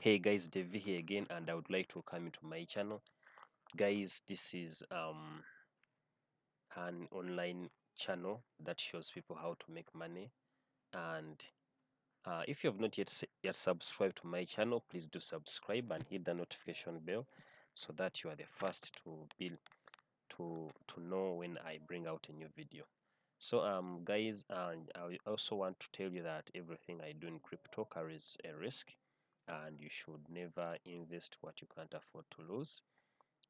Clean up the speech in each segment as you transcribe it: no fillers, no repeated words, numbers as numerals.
Hey guys, Devi here again, and I would like to welcome you to my channel. Guys, this is an online channel that shows people how to make money. And if you have not yet subscribed to my channel, please do subscribe and hit the notification bell so that you are the first to be to know when I bring out a new video. So guys, I also want to tell you that everything I do in crypto carries a risk, and you should never invest what you can't afford to lose,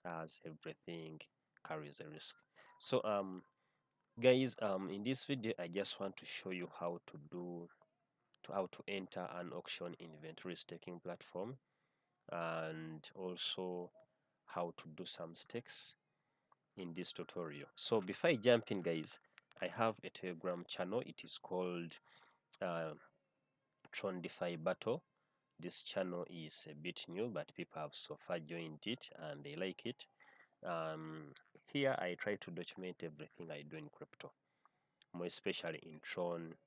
as everything carries a risk. So guys, in this video I just want to show you how to enter an auction in VENTURI Staking Platform, and also how to do some stakes in this tutorial. So before I jump in, guys, I have a Telegram channel. It is called uh, Tron DeFi Battle. This channel is a bit new, but people have so far joined it and they like it. Here I try to document everything I do in crypto, more especially in Tron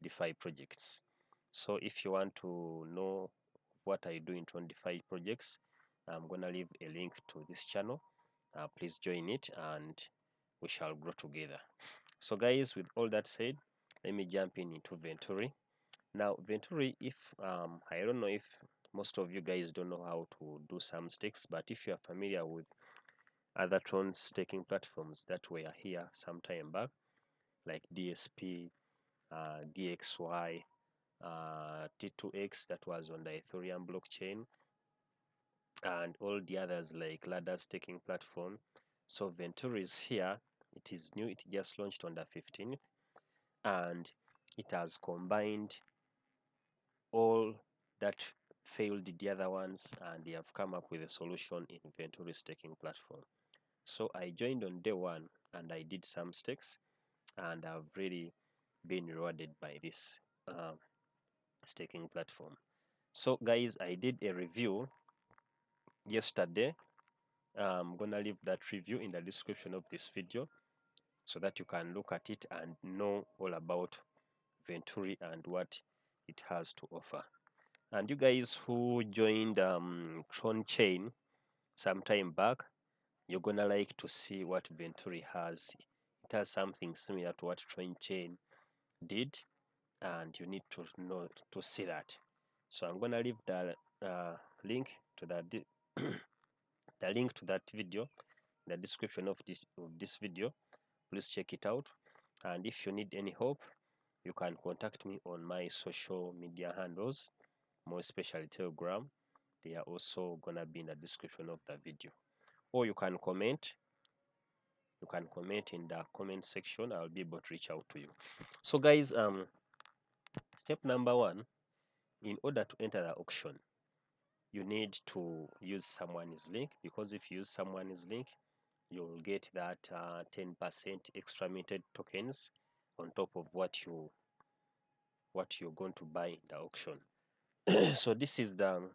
DeFi projects. So if you want to know what I do in Tron DeFi projects, I'm gonna leave a link to this channel. Please join it and we shall grow together. So guys, with all that said, let me jump into VENTURI. Now VENTURI, if I don't know if most of you guys don't know how to do some stakes, but if you are familiar with other Tron staking platforms that were here some time back, like DSP, DXY, T2X that was on the Ethereum blockchain, and all the others like ladder staking platform. So VENTURI is here. It is new. It just launched on the 15th, and it has combined all that failed the other ones, and they have come up with a solution in VENTURI Staking Platform. So I joined on day one and I did some stakes, and I've really been rewarded by this staking platform. So guys, I did a review yesterday. I'm gonna leave that review in the description of this video so that you can look at it and know all about VENTURI and what it has to offer. And you guys who joined Tron Chain some time back, you're gonna like to see what VENTURI has. It has something similar to what Tron Chain did, and you need to know to see that. So I'm gonna leave the link to that the link to that video in the description of this video. Please check it out, and if you need any help, you can contact me on my social media handles, more especially Telegram. They are also gonna be in the description of the video, or you can comment. You can comment in the comment section. I'll be able to reach out to you. So guys, step number one, in order to enter the auction, you need to use someone's link, because if you use someone's link, you'll get that 10% extra minted tokens on top of what you're going to buy in the auction. So this is the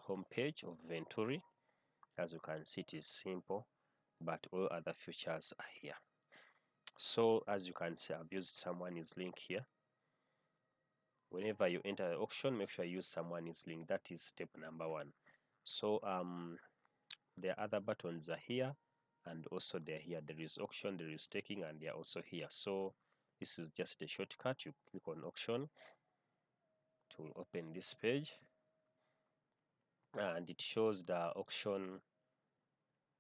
homepage of VENTURI. As you can see, it is simple, but all other features are here. So as you can see, I've used someone's link here. Whenever you enter the auction, make sure you use someone's link. That is step number one. So the other buttons are here, and also they're here. There is auction, there is staking, and they're also here. So this is just a shortcut. You click on auction to open this page, and it shows the auction.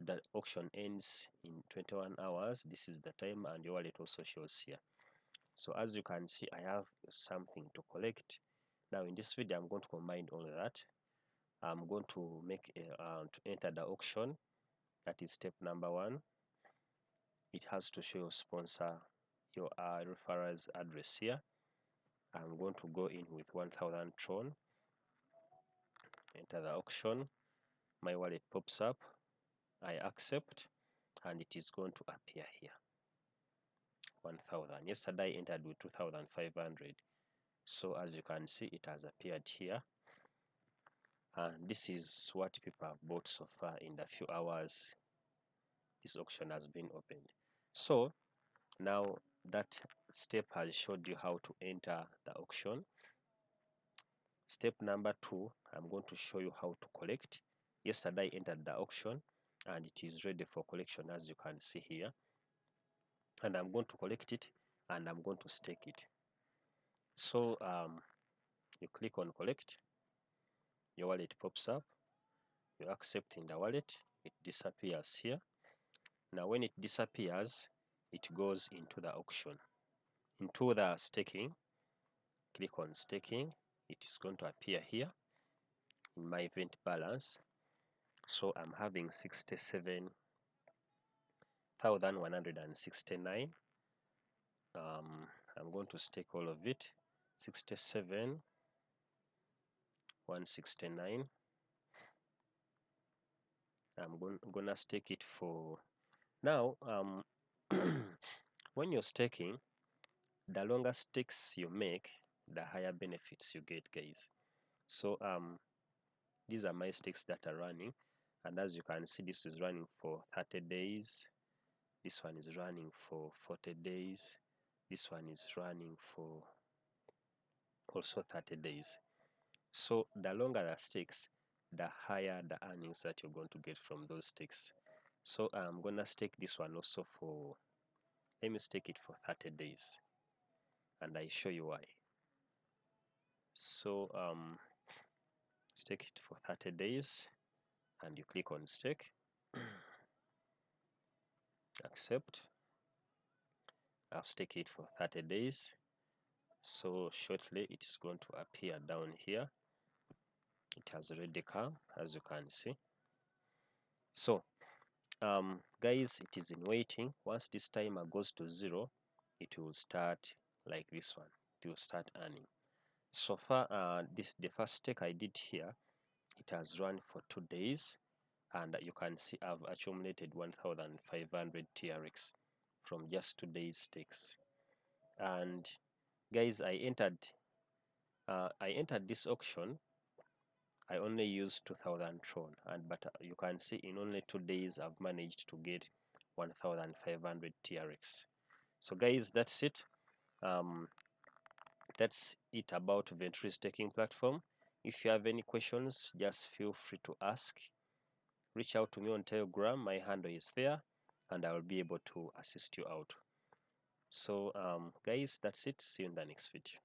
The auction ends in 21 hours. This is the time, and your wallet also shows here. So as you can see, I have something to collect. Now in this video, I'm going to combine all that. I'm going to make to enter the auction. That is step number one. It has to show your sponsor, your referral's address here. I'm going to go in with 1000 Tron, enter the auction. My wallet pops up. I accept, and it is going to appear here. 1000. Yesterday I entered with 2500. So as you can see, it has appeared here. And this is what people have bought so far in the few hours this auction has been opened. So now that step has showed you how to enter the auction. Step number 2, I'm going to show you how to collect. Yesterday I entered the auction and it is ready for collection, as you can see here. And I'm going to collect it and I'm going to stake it. So you click on collect, your wallet pops up, you accept in the wallet, it disappears here. Now when it disappears, it goes into the auction, into the staking. Click on staking, it is going to appear here in my event balance. So I'm having 67,169. I'm going to stake all of it. 67,169. I'm gonna stake it for now. When you're staking, the longer stakes you make, the higher benefits you get, guys. So these are my stakes that are running, and as you can see, this is running for 30 days. This one is running for 40 days. This one is running for also 30 days. So the longer the stakes, the higher the earnings that you're going to get from those stakes. So I'm gonna stake this one also for, let me stake it for 30 days, and I show you why. So stake it for 30 days and you click on stake. Accept. I'll stake it for 30 days. So shortly it is going to appear down here. It has already come, as you can see. So guys, it is in waiting. Once this timer goes to 0, it will start like this one. It will start earning. So far the first stake I did here, it has run for 2 days, and you can see I've accumulated 1,500 TRX from just 2 days stakes. And guys, I entered this auction. I only used 2,000 Tron, and but you can see in only 2 days I've managed to get 1,500 TRX. So guys, that's it. That's it about VENTURI Staking Platform. If you have any questions, just feel free to ask. Reach out to me on Telegram. My handle is there, and I will be able to assist you out. So guys, that's it. See you in the next video.